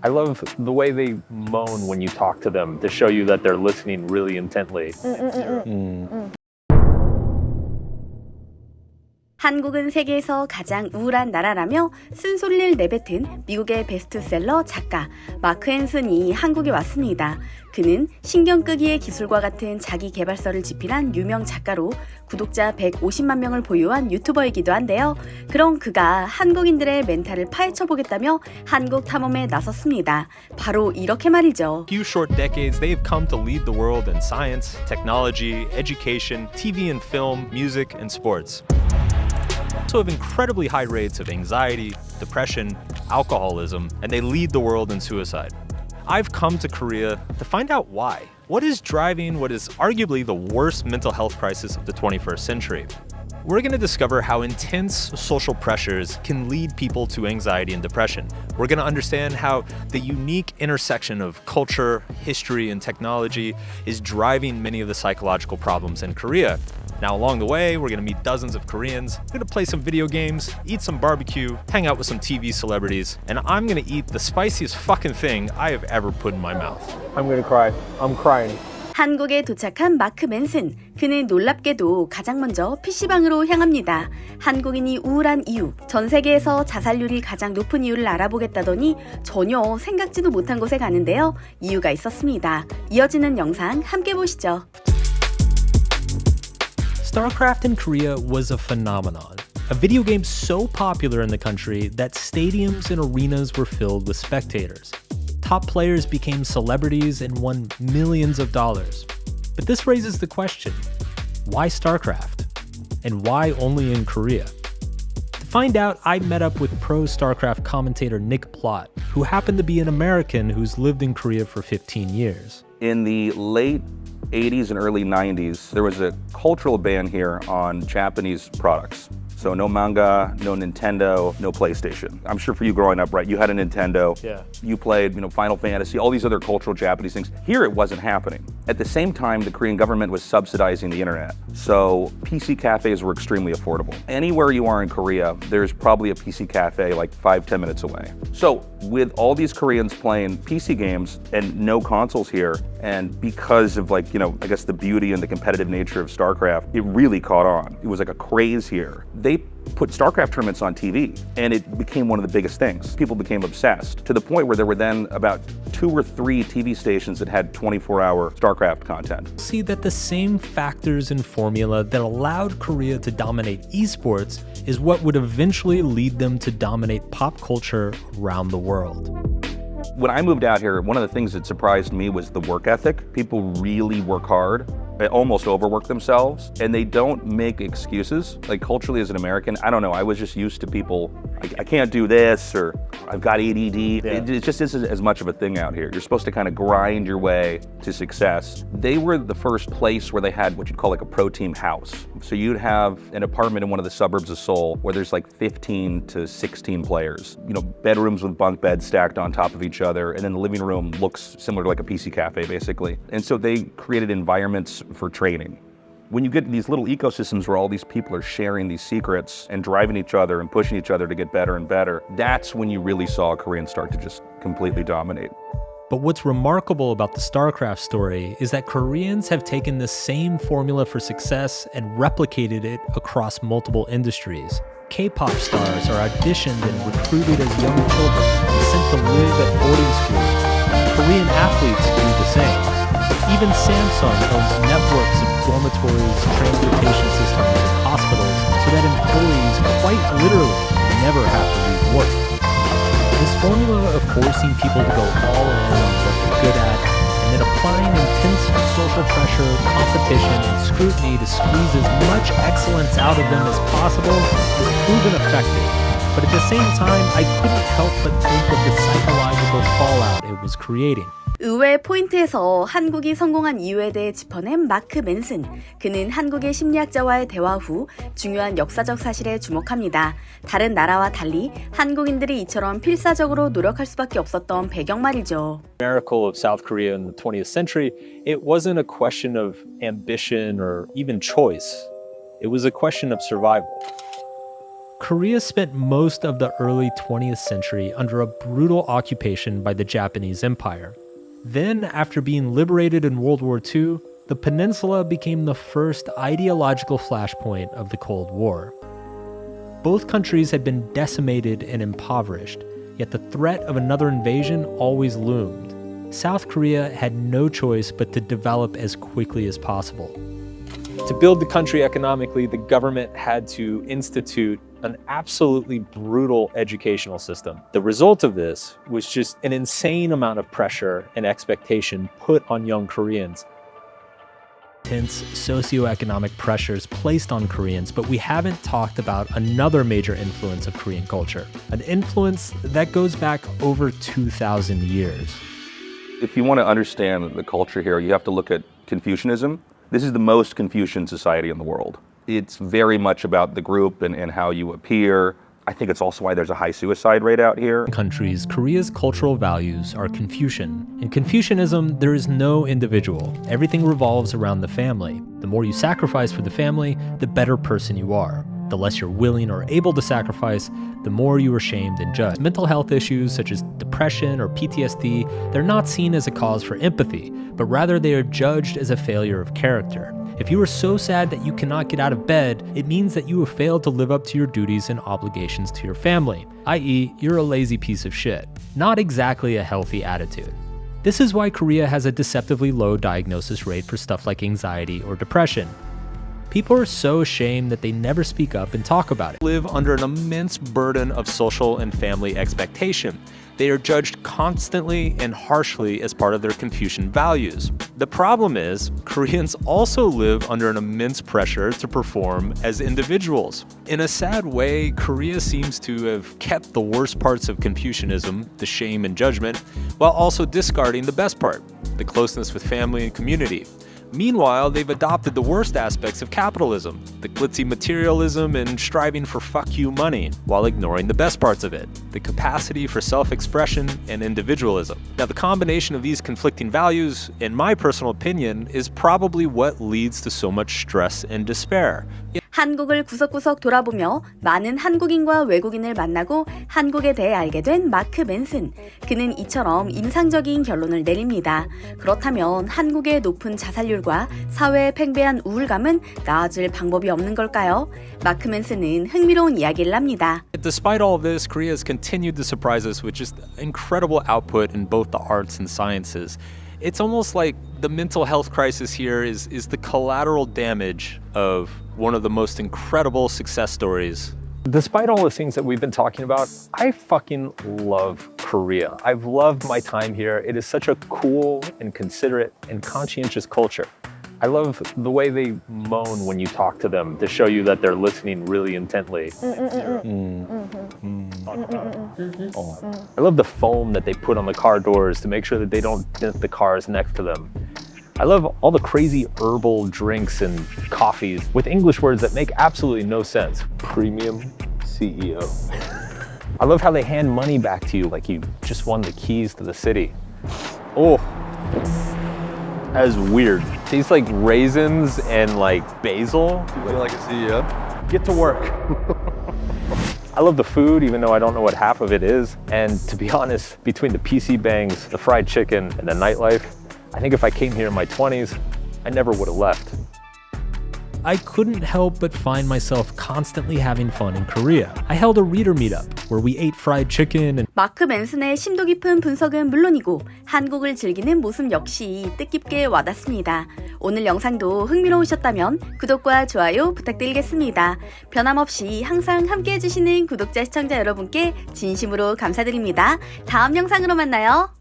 I love the way they moan when you talk to them to show you that they're listening really intently. 한국은 세계에서 가장 우울한 나라라며 쓴소리를 내뱉은 미국의 베스트셀러 작가 마크 앤슨이 한국에 왔습니다. 그는 신경 끄기의 기술과 같은 자기 개발서를 집필한 유명 작가로 구독자 150만 명을 보유한 유튜버이기도 한데요. 그런 그가 한국인들의 멘탈을 파헤쳐보겠다며 한국 탐험에 나섰습니다. 바로 이렇게 말이죠. Few short decades, they've come to lead the world in science, technology, education, TV and film, music, and sports. Also have incredibly high rates of anxiety, depression, alcoholism, and they lead the world in suicide. I've come to Korea to find out why. What is driving what is arguably the worst mental health crisis of the 21st century? We're going to discover how intense social pressures can lead people to anxiety and depression. We're going to understand how the unique intersection of culture, history, and technology is driving many of the psychological problems in Korea. Now, along the way, we're going to meet dozens of Koreans, we're going to play some video games, eat some barbecue, hang out with some TV celebrities, and I'm going to eat the spiciest fucking thing I have ever put in my mouth. I'm gonna cry. I'm crying. 한국에 도착한 마크 맨슨. 그는 놀랍게도 가장 먼저 PC방으로 향합니다. 한국인이 우울한 이유, 전 세계에서 자살률이 가장 높은 이유를 알아보겠다더니 전혀 생각지도 못한 곳에 가는데요. 이유가 있었습니다. 이어지는 영상 함께 보시죠. Starcraft in Korea was a phenomenon. A video game so popular in the country that stadiums and arenas were filled with spectators. Top players became celebrities and won millions of dollars. But this raises the question, why StarCraft? And why only in Korea? To find out, I met up with pro StarCraft commentator Nick Plott, who happened to be an American who's lived in Korea for 15 years. In the late 80s and early 90s, there was a cultural ban here on Japanese products. So no manga, no Nintendo, no PlayStation. I'm sure for you growing up, right, you had a Nintendo. Yeah. You played, Final Fantasy, all these other cultural Japanese things. Here it wasn't happening. At the same time, the Korean government was subsidizing the internet. So PC cafes were extremely affordable. Anywhere you are in Korea, there's probably a PC cafe like 5-10 minutes away. So with all these Koreans playing PC games and no consoles here, and because of I guess the beauty and the competitive nature of StarCraft, it really caught on. It was like a craze here. They put StarCraft tournaments on TV, and it became one of the biggest things. People became obsessed, to the point where there were then about 2 or 3 TV stations that had 24-hour StarCraft content. See that the same factors and formula that allowed Korea to dominate esports is what would eventually lead them to dominate pop culture around the world. When I moved out here, one of the things that surprised me was the work ethic. People really work hard. They almost overwork themselves, and they don't make excuses. Like culturally as an American, I don't know, I was just used to people, I can't do this, or I've got ADD. Yeah. It just isn't as much of a thing out here. You're supposed to kind of grind your way to success. They were the first place where they had what you'd call like a pro team house. So you'd have an apartment in one of the suburbs of Seoul where there's like 15 to 16 players. Bedrooms with bunk beds stacked on top of each other, and then the living room looks similar to like a PC cafe, basically. And so they created environments for training. When you get these little ecosystems where all these people are sharing these secrets and driving each other and pushing each other to get better and better, that's when you really saw Koreans start to just completely dominate. But what's remarkable about the StarCraft story is that Koreans have taken the same formula for success and replicated it across multiple industries. K-pop stars are auditioned and recruited as young children and sent to live at boarding schools. Korean athletes do the same. Even Samsung owns networks of dormitories, transportation systems, and hospitals so that employees quite literally never have to leave work. This formula of forcing people to go all in on what they're good at and then applying intense social pressure, competition, and scrutiny to squeeze as much excellence out of them as possible has proven effective. But at the same time, I couldn't help but think of the psychological fallout it was creating. 의외의 포인트에서 한국이 성공한 이유에 대해 짚어낸 마크 맨슨. 그는 한국의 심리학자와의 대화 후 중요한 역사적 사실에 주목합니다. 다른 나라와 달리 한국인들이 이처럼 필사적으로 노력할 수밖에 없었던 배경 말이죠. Miracle of South Korea in the 20th century, it wasn't a question of ambition or even choice. It was a question of survival. Korea spent most of the early 20th century under a brutal occupation by the Japanese Empire. Then, after being liberated in World War II, the peninsula became the first ideological flashpoint of the Cold War. Both countries had been decimated and impoverished, yet the threat of another invasion always loomed. South Korea had no choice but to develop as quickly as possible. To build the country economically, the government had to institute an absolutely brutal educational system. The result of this was just an insane amount of pressure and expectation put on young Koreans. Intense socioeconomic pressures placed on Koreans, but we haven't talked about another major influence of Korean culture, an influence that goes back over 2,000 years. If you want to understand the culture here, you have to look at Confucianism. This is the most Confucian society in the world. It's very much about the group and how you appear. I think it's also why there's a high suicide rate out here. In countries, Korea's cultural values are Confucian. In Confucianism, there is no individual. Everything revolves around the family. The more you sacrifice for the family, the better person you are. The less you're willing or able to sacrifice, the more you are shamed and judged. Mental health issues such as depression or PTSD, they're not seen as a cause for empathy, but rather they are judged as a failure of character. If you are so sad that you cannot get out of bed, it means that you have failed to live up to your duties and obligations to your family, i.e., you're a lazy piece of shit. Not exactly a healthy attitude. This is why Korea has a deceptively low diagnosis rate for stuff like anxiety or depression. People are so ashamed that they never speak up and talk about it. Live under an immense burden of social and family expectation. They are judged constantly and harshly as part of their Confucian values. The problem is, Koreans also live under an immense pressure to perform as individuals. In a sad way, Korea seems to have kept the worst parts of Confucianism, the shame and judgment, while also discarding the best part, the closeness with family and community. Meanwhile, they've adopted the worst aspects of capitalism, the glitzy materialism and striving for fuck you money, while ignoring the best parts of it, the capacity for self-expression and individualism. Now, the combination of these conflicting values, in my personal opinion, is probably what leads to so much stress and despair. 한국을 구석구석 돌아보며 많은 한국인과 외국인을 만나고 한국에 대해 알게 된 마크 맨슨. 그는 이처럼 임상적인 결론을 내립니다. 그렇다면 한국의 높은 자살률과 사회의 팽배한 우울감은 나아질 방법이 없는 걸까요? 마크 맨슨은 흥미로운 이야기를 합니다. Despite all of this, Korea has continued to surprise us with just incredible output in both the arts and sciences. It's almost like the mental health crisis here is the collateral damage of one of the most incredible success stories. Despite all the things that we've been talking about, I fucking love Korea. I've loved my time here. It is such a cool and considerate and conscientious culture. I love the way they moan when you talk to them to show you that they're listening really intently. I love the foam that they put on the car doors to make sure that they don't dent the cars next to them. I love all the crazy herbal drinks and coffees with English words that make absolutely no sense. Premium CEO. I love how they hand money back to you like you just won the keys to the city. Oh, that is weird. Tastes like raisins and like basil. You feel like a CEO? Get to work. I love the food, even though I don't know what half of it is. And to be honest, between the PC bangs, the fried chicken, and the nightlife, I think if I came here in my 20s, I never would have left. I couldn't help but find myself constantly having fun in Korea. I held a reader meetup where we ate fried chicken and 마크 맨슨의 심도 깊은 분석은 물론이고 한국을 즐기는 모습 역시 뜻깊게 와닿습니다. 오늘 영상도 흥미로우셨다면 구독과 좋아요 부탁드리겠습니다. 변함없이 항상 함께해 주시는 구독자 시청자 여러분께 진심으로 감사드립니다. 다음 영상으로 만나요.